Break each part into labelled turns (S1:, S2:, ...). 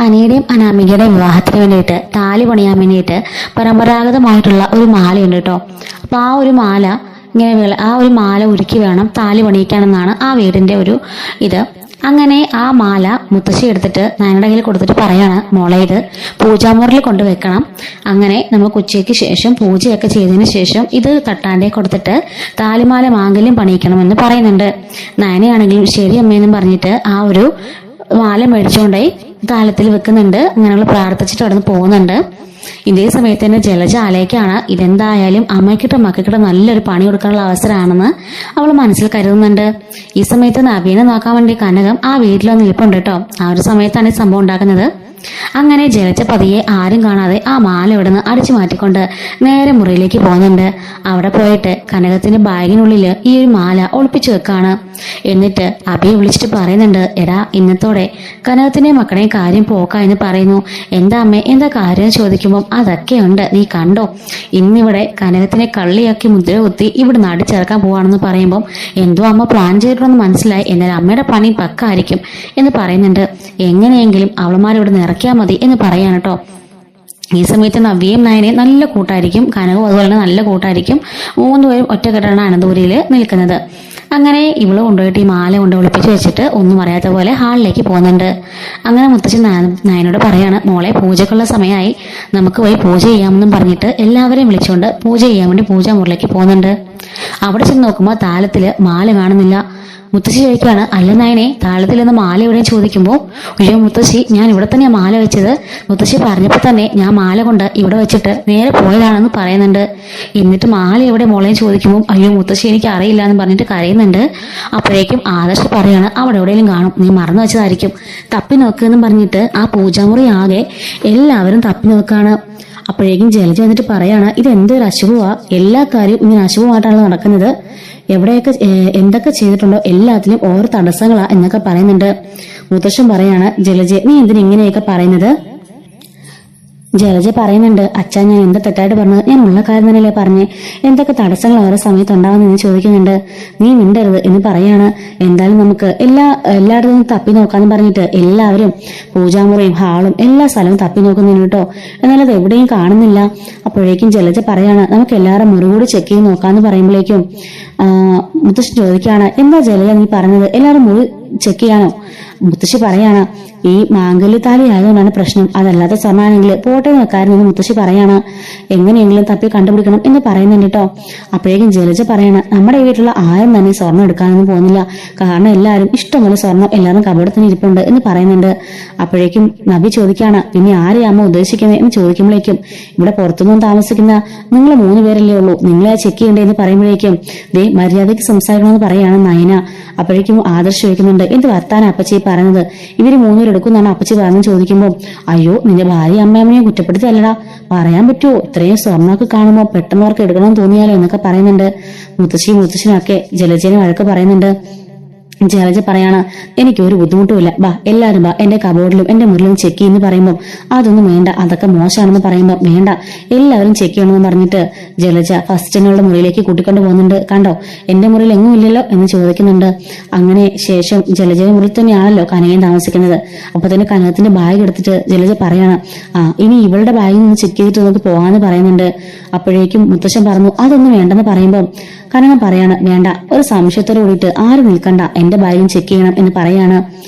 S1: അനിയുടെയും അനാമികയുടെയും വിവാഹത്തിന് വേണ്ടിയിട്ട് താലി പണിയാൻ വേണ്ടിയിട്ട് പരമ്പരാഗതമായിട്ടുള്ള ഒരു മാലയുണ്ട് കേട്ടോ. അപ്പോൾ ആ ഒരു മാല ആ ഒരു മാല ഉരുക്കി വേണം താലി പണിയിക്കാനെന്നാണ് ആ വീടിന്റെ ഒരു ഇത്. അങ്ങനെ ആ മാല മുത്തശ്ശി എടുത്തിട്ട് നയനയുടെ കയ്യിൽ കൊടുത്തിട്ട് പറയാണ്, മോളെ ഇത് പൂജാമുറിൽ കൊണ്ട് വെക്കണം. അങ്ങനെ നമുക്ക് ഉച്ചയ്ക്ക് ശേഷം പൂജയൊക്കെ ചെയ്തതിന് ശേഷം ഇത് തട്ടാൻ്റെ കൊടുത്തിട്ട് താലിമാല മാംഗല്യം പണിയിക്കണമെന്ന് പറയുന്നുണ്ട്. നയനയാണെങ്കിലും ശരി അമ്മയെന്നും പറഞ്ഞിട്ട് ആ ഒരു മാല മേടിച്ചുകൊണ്ടായി താലത്തിൽ വെക്കുന്നുണ്ട്. അങ്ങനെയുള്ള പ്രാർത്ഥിച്ചിട്ട് അവിടെ നിന്ന് പോകുന്നുണ്ട്. ഇതേ സമയത്ത് തന്നെ ജലജ ആലേക്കാണ് ഇതെന്തായാലും അമ്മയ്ക്കിട്ടും മക്കൾക്കിട്ടും നല്ലൊരു പണി കൊടുക്കാനുള്ള അവസരമാണെന്ന് അവൾ മനസ്സിൽ കരുതുന്നുണ്ട്. ഈ സമയത്ത് നവീനെ നോക്കാൻ വേണ്ടി കനകം ആ വീട്ടിലൊന്ന് നിൽപ്പുണ്ട് കേട്ടോ. ആ ഒരു സമയത്താണ് ഈ സംഭവം ഉണ്ടാക്കുന്നത്. അങ്ങനെ ജലജ പതിയെ ആരും കാണാതെ ആ മാല ഇവിടെ നിന്ന് അടിച്ചു മാറ്റിക്കൊണ്ട് നേരെ മുറിയിലേക്ക് പോകുന്നുണ്ട്. അവിടെ പോയിട്ട് കനകത്തിന്റെ ബാഗിനുള്ളിൽ ഈ ഒരു മാല ഒളിപ്പിച്ചു വെക്കാണ്. എന്നിട്ട് അബിയെ വിളിച്ചിട്ട് പറയുന്നുണ്ട്, എടാ ഇന്നത്തോടെ കനകത്തിന്റെ മക്കളുടെയും കാര്യം പോക്ക എന്ന് പറയുന്നു. എന്താ അമ്മേ എന്താ കാര്യം ചോദിക്കുമ്പോൾ അതൊക്കെയുണ്ട്, നീ കണ്ടോ ഇന്നിവിടെ കനകത്തിനെ കള്ളിയാക്കി മുദ്ര കുത്തി ഇവിടെ നടിച്ചിറക്കാൻ പോവാണെന്ന് പറയുമ്പോൾ എന്തോ അമ്മ പ്ലാൻ ചെയ്തിട്ടുണ്ടെന്ന് മനസ്സിലായി. എന്നാൽ അമ്മയുടെ പണി പക്കായിരിക്കും എന്ന് പറയുന്നുണ്ട്. എങ്ങനെയെങ്കിലും അവളുമാരിവിടെ ഇറക്കിയാൽ മതി എന്ന് പറയാൻ കേട്ടോ. ഈ സമയത്ത് നവ്യയും നയനയും നല്ല കൂട്ടായിരിക്കും, കനകവും അതുപോലെ തന്നെ നല്ല കൂട്ടായിരിക്കും. മൂന്നുപേരും ഒറ്റക്കെട്ടാണ് അനന്തപുരിയിൽ നിൽക്കുന്നത്. അങ്ങനെ ഇവള് കൊണ്ടുപോയിട്ട് ഈ മാല കൊണ്ട് ഒളിപ്പിച്ച് വെച്ചിട്ട് ഒന്നും അറിയാത്ത പോലെ ഹാളിലേക്ക് പോകുന്നുണ്ട്. അങ്ങനെ മുത്തച്ഛൻ നയനോട് പറയാണ്, മോളെ പൂജക്കുള്ള സമയമായി, നമുക്ക് പോയി പൂജ ചെയ്യാമെന്നും പറഞ്ഞിട്ട് എല്ലാവരെയും വിളിച്ചുകൊണ്ട് പൂജ ചെയ്യാൻ വേണ്ടി പൂജാമുറിലേക്ക് പോകുന്നുണ്ട്. അവിടെ ചെന്ന് നോക്കുമ്പോൾ താലത്തില് മാല കാണുന്നില്ല. മുത്തശ്ശി ചോദിക്കുകയാണ്, അല്ല നയനെ താളത്തിൽ നിന്ന് മാല എവിടെയും ചോദിക്കുമ്പോൾ, അയ്യോ മുത്തശ്ശി ഞാൻ ഇവിടെ തന്നെയാണ് മാല വെച്ചത്. മുത്തശ്ശി പറഞ്ഞപ്പോൾ തന്നെ ഞാൻ മാല കൊണ്ട് ഇവിടെ വെച്ചിട്ട് നേരെ പോയതാണെന്ന് പറയുന്നുണ്ട്. എന്നിട്ട് മാല എവിടെ മോളെയും ചോദിക്കുമ്പോൾ, അയ്യോ മുത്തശ്ശി എനിക്ക് അറിയില്ല എന്ന് പറഞ്ഞിട്ട് കരയുന്നുണ്ട്. അപ്പോഴേക്കും ആദർശ് പറയാണ്, അവിടെ എവിടെയെങ്കിലും കാണും, നീ മറന്നു വെച്ചതായിരിക്കും, തപ്പി നോക്കുമെന്നും പറഞ്ഞിട്ട് ആ പൂജാമുറി ആകെ എല്ലാവരും തപ്പി നോക്കാണ്. അപ്പോഴേക്കും ജലജ വന്നിട്ട് പറയാണ്, ഇത് എന്തൊരു അശുഭമാ, എല്ലാ കാര്യവും ഇങ്ങനെ അശുഭമായിട്ടാണ് നടക്കുന്നത്, എവിടെയൊക്കെ എന്തൊക്കെ ചെയ്തിട്ടുണ്ടോ എല്ലാത്തിലും ഓരോ തടസ്സങ്ങളാ എന്നൊക്കെ പറയുന്നുണ്ട്. മുത്തശ്ശൻ പറയാണ്, ജലജ നീ എന്തിനാ ഇങ്ങനെയൊക്കെ പറയുന്നത്? ജലജ പറയുന്നുണ്ട്, അച്ഛാ ഞാൻ എന്താ തെറ്റായിട്ട് പറഞ്ഞത്, ഞാൻ ഉള്ള കാര്യം തന്നെയല്ലേ പറഞ്ഞേ, എന്തൊക്കെ തടസ്സങ്ങൾ ഓരോ സമയത്ത് ഉണ്ടാവുമെന്ന് ചോദിക്കുന്നുണ്ട്. നീ മിണ്ടരുത് എന്ന് പറയാണ്. എന്തായാലും നമുക്ക് എല്ലായിടത്തും തപ്പി നോക്കാന്ന് പറഞ്ഞിട്ട് എല്ലാവരും പൂജാമുറിയും ഹാളും എല്ലാ സ്ഥലവും തപ്പി നോക്കുന്നുണ്ട് കേട്ടോ. എന്നാൽ അത് എവിടെയും കാണുന്നില്ല. അപ്പോഴേക്കും ജലജ പറയാണ്, നമുക്ക് എല്ലാവരും മുറി കൂടി ചെക്ക് ചെയ്ത് നോക്കാന്ന് പറയുമ്പോഴേക്കും മുത്തശ്ശി ചോദിക്കുകയാണ്, എന്താ ജലജ നീ പറഞ്ഞത്, എല്ലാവരും മുറി ചെക്ക് ചെയ്യാനോ? മുത്തശ്ശി പറയാണ്, ഈ മാംഗല്യത്താലി ആയതുകൊണ്ടാണ് പ്രശ്നം, അതല്ലാത്ത സ്വർണ്ണാണെങ്കിൽ പോട്ടെ വെക്കാരെന്ന് മുത്തശ്ശി പറയാണ്. എങ്ങനെയെങ്കിലും തപ്പി കണ്ടുപിടിക്കണം എന്ന് പറയുന്നുണ്ട് കേട്ടോ. അപ്പോഴേക്കും ജലജ പറയാണ്, നമ്മുടെ വീട്ടിലുള്ള ആരും തന്നെ സ്വർണ്ണം എടുക്കാനൊന്നും പോകുന്നില്ല, കാരണം എല്ലാവരും ഇഷ്ടംപോലെ സ്വർണ്ണം എല്ലാവരും കബടത്തിന് ഇരിപ്പുണ്ട് എന്ന് പറയുന്നുണ്ട്. അപ്പോഴേക്കും നബി ചോദിക്കുകയാണ്, പിന്നെ ആരെയാ അമ്മ ഉദ്ദേശിക്കുന്നത് എന്ന് ചോദിക്കുമ്പോഴേക്കും, ഇവിടെ പുറത്തുനിന്നും താമസിക്കുന്ന നിങ്ങൾ 3 പേരല്ലേ ഉള്ളൂ, നിങ്ങളെ ചെക്ക് ചെയ്യണ്ടേ എന്ന് പറയുമ്പോഴേക്കും, ദേ മര്യാദയ്ക്ക് സംസാരിക്കണമെന്ന് പറയാണ് നയന. അപ്പോഴേക്കും ആദർശ് ചോദിക്കുന്നുണ്ട്, എന്ത് വർത്താനം അപ്പച്ചി പറഞ്ഞത്, ഇവര് 3 പേര് എടുക്കുന്നാണ് അപ്പച്ചി പറഞ്ഞു ചോദിക്കുമ്പോൾ, അയ്യോ നിന്റെ ഭാര്യ അമ്മയമ്മയെ കുറ്റപ്പെടുത്തിയല്ലടാ, പറയാൻ പറ്റുമോ, ഇത്രയും സ്വർണ്ണമൊക്കെ കാണുമ്പോൾ പെട്ടെന്നവർക്ക് എടുക്കണമെന്ന് തോന്നിയാലോ എന്നൊക്കെ പറയുന്നുണ്ട്. മുത്തശ്ശനൊക്കെ ജലജനെ വഴക്ക് പറയുന്നുണ്ട്. ജലജ പറയാണ്, എനിക്ക് ഒരു ബുദ്ധിമുട്ടുമില്ല, ബാ എല്ലാവരും ബാ എന്റെ കബോർഡിലും എന്റെ മുറിയിലും ചെക്ക് ചെയ്യുന്നു പറയുമ്പോൾ, അതൊന്നും വേണ്ട, അതൊക്കെ മോശമാണെന്ന് പറയുമ്പോൾ, വേണ്ട എല്ലാവരും ചെക്ക് ചെയ്യണമെന്ന് പറഞ്ഞിട്ട് ജലജ ഫസ്റ്റിനുള്ള മുറിയിലേക്ക് കൂട്ടിക്കൊണ്ട് പോകുന്നുണ്ട്. കണ്ടോ എന്റെ മുറിയിൽ എങ്ങും ഇല്ലല്ലോ എന്ന് ചോദിക്കുന്നുണ്ട്. അങ്ങനെ ശേഷം ജലജയുടെ മുറിയിൽ തന്നെയാണല്ലോ കനകൻ താമസിക്കുന്നത്. അപ്പൊ തന്നെ കനകത്തിന്റെ ബാഗ് എടുത്തിട്ട് ജലജ പറയാണ്, ഇനി ഇവളുടെ ബാഗിൽ നിന്ന് ചെക്ക് ചെയ്തിട്ട് നമുക്ക് പോകാന്ന് പറയുന്നുണ്ട്. അപ്പോഴേക്കും മുത്തശ്ശൻ പറഞ്ഞു, അതൊന്നും വേണ്ടെന്ന് പറയുമ്പോൾ കനകൻ പറയാണ്, വേണ്ട, ഒരു സംശയത്തോട് കൂടിയിട്ട് ആരും നിൽക്കണ്ട, എന്റെ ബാഗും ചെക്ക് ചെയ്യണം എന്ന് പറയാണ്.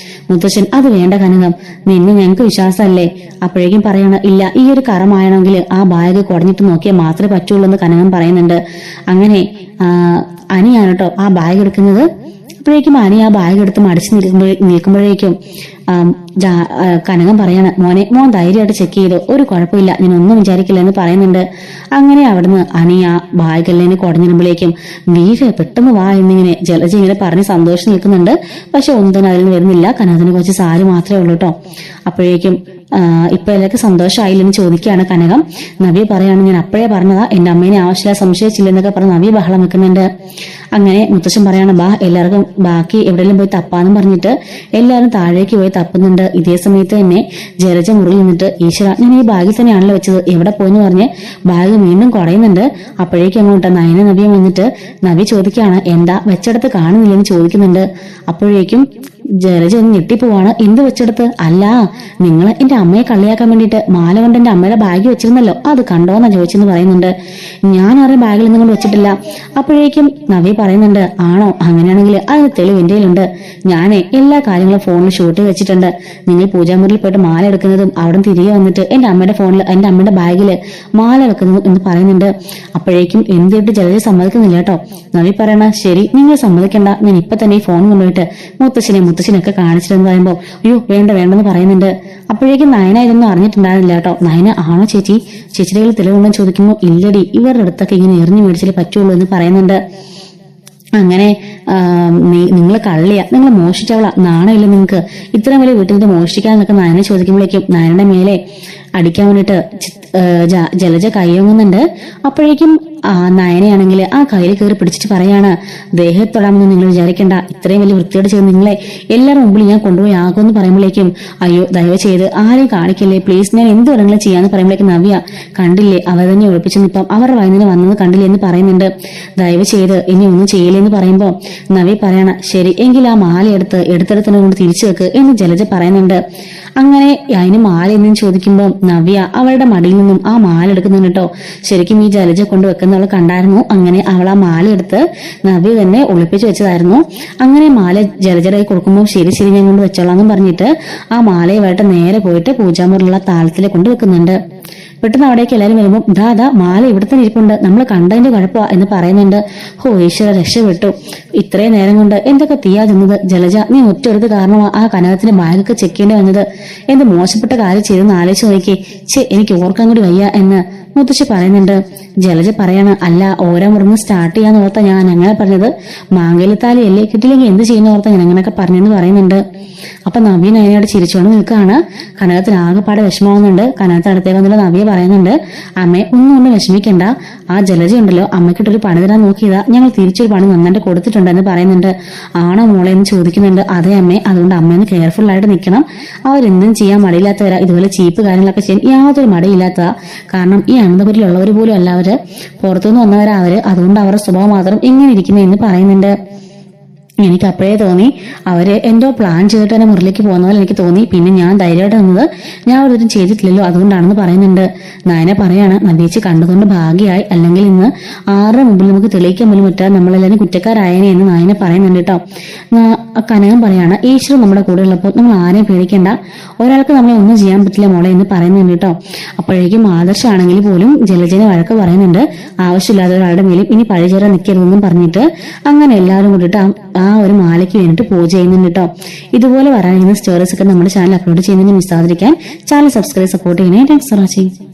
S1: മുത്തശ്ശൻ, അത് വേണ്ട കനകം, നിന്നെ ഞങ്ങൾക്ക് വിശ്വാസമല്ലേ? അപ്പോഴേക്കും പറയാണ്, ഇല്ല, ഈ ഒരു കറമായണമെങ്കിൽ ആ ബാഗ് കുടഞ്ഞിട്ട് നോക്കിയാൽ മാത്രമേ പറ്റുള്ളൂ എന്ന് കനകം പറയുന്നുണ്ട്. അങ്ങനെ അനിയാണ് കേട്ടോ ആ ബാഗ് എടുക്കുന്നത്. അപ്പോഴേക്കും അനി ആ ബാഗ് എടുത്ത് മടിച്ചു നിൽക്കുമ്പോഴേക്കും കനകം പറയാണ്, മോൻ ധൈര്യമായിട്ട് ചെക്ക് ചെയ്തു, ഒരു കുഴപ്പമില്ല, ഞാൻ ഒന്നും വിചാരിക്കില്ല എന്ന് പറയുന്നുണ്ട്. അങ്ങനെ അവിടുന്ന് അനി ആ ബാഗെല്ലാം കുടഞ്ഞിടുമ്പോഴേക്കും വീര് പെട്ടെന്ന് വാ എന്നിങ്ങനെ ജലജ ഇങ്ങനെ പറഞ്ഞ് സന്തോഷം നിൽക്കുന്നുണ്ട്. പക്ഷെ ഒന്നും തന്നെ അതിൽ വരുന്നില്ല. കനകത്തിന് കുറച്ച് സാരി മാത്രമേ ഉള്ളൂ കേട്ടോ. അപ്പോഴേക്കും ഇപ്പൊ എല്ലാവർക്കും സന്തോഷമായില്ലെന്ന് ചോദിക്കുകയാണ് കനകം. നവ്യ പറയാണ്, ഞാൻ അപ്പോഴേ പറഞ്ഞതാ, എന്റെ അമ്മേനെ ആവശ്യമില്ല സംശയിച്ചില്ലെന്നൊക്കെ പറഞ്ഞ് നവ്യ ബഹളം വെക്കുന്നുണ്ട്. അങ്ങനെ മുത്തശ്ശൻ പറയാണ്, ബാ എല്ലാവർക്കും ബാക്കി എവിടെയെങ്കിലും പോയി തപ്പാന്നും പറഞ്ഞിട്ട് എല്ലാവരും താഴേക്ക് പോയി തപ്പുന്നുണ്ട്. ഇതേ സമയത്ത് തന്നെ ജലജ മുറിയിൽ നിന്നിട്ട്, ഈശ്വര ഞാൻ ഈ ബാഗിൽ തന്നെയാണല്ലോ വെച്ചത്, എവിടെ പോയെന്ന് പറഞ്ഞ് ബാഗ് വീണ്ടും കുടയുന്നുണ്ട്. അപ്പോഴേക്കും അങ്ങോട്ട് നയന നവ്യം വന്നിട്ട് നവ്യ ചോദിക്കുകയാണ്, എന്താ വെച്ചെടുത്ത് കാണുന്നില്ലെന്ന് ചോദിക്കുന്നുണ്ട്. അപ്പോഴേക്കും ജലജ ഒന്ന് ഞെട്ടിപ്പോവാണ്. എന്ത് വെച്ചെടുത്ത്? അല്ല, നിങ്ങൾ എന്റെ അമ്മയെ കളിയാക്കാൻ വേണ്ടിയിട്ട് മാല കൊണ്ട് എന്റെ അമ്മയുടെ ബാഗ് വെച്ചിരുന്നല്ലോ, അത് കണ്ടോന്നാ ചോദിച്ചെന്ന് പറയുന്നുണ്ട്. ഞാൻ ആരുടെ ബാഗിൽ നിന്നും കൊണ്ട് വെച്ചിട്ടില്ല. അപ്പോഴേക്കും നവ്യ പറയുന്നുണ്ട്, ആണോ? അങ്ങനെയാണെങ്കിൽ അതിന് തെളിവ് എന്റെ കയ്യിലുണ്ട്. ഞാനേ എല്ലാ കാര്യങ്ങളും ഫോണിൽ ഷൂട്ട് ചെയ്ത് വെച്ചിട്ടുണ്ട്. നിങ്ങൾ പൂജാമുറിയിൽ പോയിട്ട് മാല എടുക്കുന്നതും അവിടെ തിരികെ വന്നിട്ട് എന്റെ അമ്മയുടെ ഫോണിൽ എന്റെ അമ്മയുടെ ബാഗില് മാല വെക്കുന്നതും എന്ന് പറയുന്നുണ്ട്. അപ്പോഴേക്കും എന്തിട്ട് ജലജ സമ്മതിക്കുന്നില്ല കേട്ടോ. നവ്യ പറയണ, ശരി നിങ്ങൾ സമ്മതിക്കണ്ട, ഞാൻ ഇപ്പൊ തന്നെ ഈ ഫോൺ കൊണ്ടുപോയിട്ട് മുത്തശ്ശനൊക്കെ കാണിച്ചിട്ടെന്ന് പറയുമ്പോ അയ്യോ വേണ്ടെന്ന് പറയുന്നുണ്ട്. അപ്പോഴേക്കും നയന ഇതൊന്നും അറിഞ്ഞിട്ടുണ്ടായിരുന്നില്ല കേട്ടോ. നയന, ആണോ ചേച്ചിയുടെ കയ്യിൽ തെളിവുണ്ടെന്ന് ചോദിക്കുമ്പോൾ ഇല്ലടി, ഇവരുടെ അടുത്തൊക്കെ ഇങ്ങനെ എറിഞ്ഞു മേടിച്ചാലേ പറ്റുള്ളൂ എന്ന് പറയുന്നുണ്ട്. അങ്ങനെ നിങ്ങൾ കള്ളിയാ, നിങ്ങൾ മോഷ്ടിച്ചവളാ, നാണമില്ല നിങ്ങൾക്ക്, ഇത്രയും വലിയ വീട്ടിൽ നിന്ന് മോഷ്ടിക്കാന്നൊക്കെ നയനെ ചോദിക്കുമ്പോഴേക്കും നയനയുടെ മേലെ അടിക്കാൻ വേണ്ടിട്ട് ജലജ കൈയൊങ്ങുന്നുണ്ട്. അപ്പോഴേക്കും നയനയാണെങ്കിൽ ആ കയ്യിൽ കയറി പിടിച്ചിട്ട് പറയാണ്, ദേഹത്തൊടാമെന്ന് നിങ്ങൾ വിചാരിക്കണ്ട, ഇത്രയും വലിയ വൃത്തിയോട് ചെയ്ത് നിങ്ങളെ എല്ലാവരും മുമ്പിൽ ഞാൻ കൊണ്ടുപോയി ആകുമെന്ന് പറയുമ്പോഴേക്കും അയ്യോ ദയവ് ചെയ്ത് ആരെയും കാണിക്കല്ലേ പ്ലീസ്, ഞാൻ എന്ത് വേണമെങ്കിലും ചെയ്യാന്ന് പറയുമ്പോഴേക്കും നവ്യ, കണ്ടില്ലേ അവർ തന്നെ ഒളിപ്പിച്ചു നിപ്പം, അവരുടെ വൈകുന്നേരം വന്നത് കണ്ടില്ലേ എന്ന് പറയുന്നുണ്ട്. ദയവ് ചെയ്ത് ഇനി ഒന്നും ചെയ്യില്ലെന്ന് പറയുമ്പോ നവ്യ പറയണ, ശരി എങ്കിൽ ആ മാല എടുത്തെടുത്തിനെ കൊണ്ട് തിരിച്ചു വെക്ക് എന്ന് ജലജ പറയുന്നുണ്ട്. അങ്ങനെ അതിന് മാല എന്നും ചോദിക്കുമ്പോൾ നവ്യ അവളുടെ മടിയിൽ നിന്നും ആ മാല എടുക്കുന്നുണ്ട് കേട്ടോ. ശരിക്കും ഈ ജലജ കൊണ്ട് വെക്കുന്നവൾ കണ്ടായിരുന്നു. അങ്ങനെ അവൾ ആ മാല എടുത്ത് നവ്യ തന്നെ ഒളിപ്പിച്ചു വെച്ചതായിരുന്നു. അങ്ങനെ മാല ജലജയുടെ കൊടുക്കുമ്പോൾ ശരി ഞാൻ കൊണ്ട് വെച്ചോളാന്നും പറഞ്ഞിട്ട് ആ മാലയുമായിട്ട് നേരെ പോയിട്ട് പൂജാമുറിലുള്ള താളത്തിലെ കൊണ്ട് വെക്കുന്നുണ്ട്. പെട്ടെന്ന് അവിടേക്ക് എല്ലാവരും വരുമ്പോൾ ദാ മാല ഇവിടെ തന്നെ ഇരിപ്പുണ്ട്, നമ്മൾ കണ്ടതിന്റെ കുഴപ്പമാ എന്ന് പറയുന്നുണ്ട്. ഹോ ഈശ്വര, രക്ഷപ്പെട്ടു. ഇത്രയും നേരം കൊണ്ട് എന്തൊക്കെ തീയാ ചെന്നത് ജലജ, നീ ഒറ്റൊരുത് കാരണമാ ആ കനകത്തിന്റെ ബാഗൊക്കെ ചെക്ക് ചെയ്യേണ്ടി വന്നത്. എന്ത് മോശപ്പെട്ട കാര്യം ചെയ്തെന്ന് ആലോചിച്ച് നോക്കി. എനിക്ക് ഓർക്കാൻ കൂടി വയ്യ എന്ന് മുത്തശ്ശി പറയുന്നുണ്ട്. ജലജ പറയാണ്, അല്ല ഓരോ മുറിന്ന് സ്റ്റാർട്ട് ചെയ്യാന്ന് ഓർത്ത ഞാൻ അങ്ങനെ പറഞ്ഞത്, മാംഗല്യത്താലി അല്ലേ, കിട്ടില്ലെങ്കിൽ എന്ത് ചെയ്യുന്ന ഓർത്ത ഞാൻ അങ്ങനെയൊക്കെ പറഞ്ഞെന്ന് പറയുന്നുണ്ട്. അപ്പൊ നവ്യ നയനയോട് ചിരിച്ചോണ്ട് നിൽക്കുകയാണ്. കനകത്തിന് ആകെപ്പാടെ വിഷമാവുന്നുണ്ട്. കനകത്തിന് അടുത്തേക്ക് വന്നിട്ട് നവ്യ പറയുന്നുണ്ട്, അമ്മേ ഒന്നും വിഷമിക്കണ്ട, ആ ജലജ ഉണ്ടല്ലോ അമ്മയ്ക്കിട്ടൊരു പണി തരാൻ നോക്കിയതാ, ഞങ്ങൾ തിരിച്ചൊരു പണി നന്നായിട്ട് കൊടുത്തിട്ടുണ്ടെന്ന് പറയുന്നുണ്ട്. ആണോ മോളെ എന്ന് ചോദിക്കുന്നുണ്ട്. അതേ അമ്മേ, അതുകൊണ്ട് അമ്മയൊന്ന് കെയർഫുൾ ആയിട്ട് നിൽക്കണം. അവരെന്തും ചെയ്യാൻ മടിയില്ലാത്തവരാ, ഇതുപോലെ ചീപ്പ് കാര്യങ്ങളൊക്കെ ചെയ്യാൻ യാതൊരു മടിയില്ലാത്തതാ. കാരണം ഈ അനന്തപുരിയിലുള്ളവർ പോലും അല്ല അവര്, പുറത്തുനിന്ന് വന്നവരാ അവര്, അതുകൊണ്ട് അവരുടെ സ്വഭാവം മാത്രം ഇങ്ങനെ ഇരിക്കുന്നതെന്ന് പറയുന്നുണ്ട്. എനിക്ക് അപ്പോഴേ തോന്നി അവര് എന്തോ പ്ലാൻ ചെയ്തിട്ട് തന്നെ മുറിലേക്ക് പോകുന്ന പോലെ എനിക്ക് തോന്നി. പിന്നെ ഞാൻ ധൈര്യമായിട്ട് വന്നത് ഞാൻ ഒരു ചെയ്തിട്ടില്ലല്ലോ, അതുകൊണ്ടാണെന്ന് പറയുന്നുണ്ട്. നയന പറയാണ്, നവ്യേച്ചി കണ്ടുകൊണ്ട് ഭാഗ്യമായി, അല്ലെങ്കിൽ ഇന്ന് ആരുടെ മുമ്പിൽ നമുക്ക് തെളിയിക്കാൻ പോലും പറ്റാതെ നമ്മളെല്ലാവരും കുറ്റക്കാരായനെ എന്ന് നയന പറയുന്നുണ്ട് കേട്ടോ. കനകം പറയാണ്, ഈശ്വരൻ നമ്മുടെ കൂടെ ഉള്ളപ്പോൾ നമ്മൾ ആരെയും പേടിക്കേണ്ട, ഒരാൾക്ക് നമ്മളെ ഒന്നും ചെയ്യാൻ പറ്റില്ല മോളെ എന്ന് പറയുന്നുണ്ട് കേട്ടോ. അപ്പോഴേക്കും ആദർശാണെങ്കിൽ പോലും ജലജനെ വഴക്ക് പറയുന്നുണ്ട്, ആവശ്യമില്ലാതെ ഒരാളുടെ മേലും ഇനി പഴിചേരാൻ നിൽക്കരുതെന്നും പറഞ്ഞിട്ട് അങ്ങനെ എല്ലാവരും കൂടിയിട്ട് ആ ഒരു മാലയ്ക്ക് വേണ്ടിയിട്ട് പൂജ ചെയ്യുന്നുണ്ട് കേട്ടോ. ഇതുപോലെ വരാനിരുന്ന സ്റ്റോറീസ് ഒക്കെ നമ്മുടെ ചാനൽ അപ്ലോഡ് ചെയ്യുന്നതിന് മിസ്സാതിരിക്കാൻ ചാനൽ സബ്സ്ക്രൈബ് സപ്പോർട്ട് ചെയ്യണേ. Thanks for watching.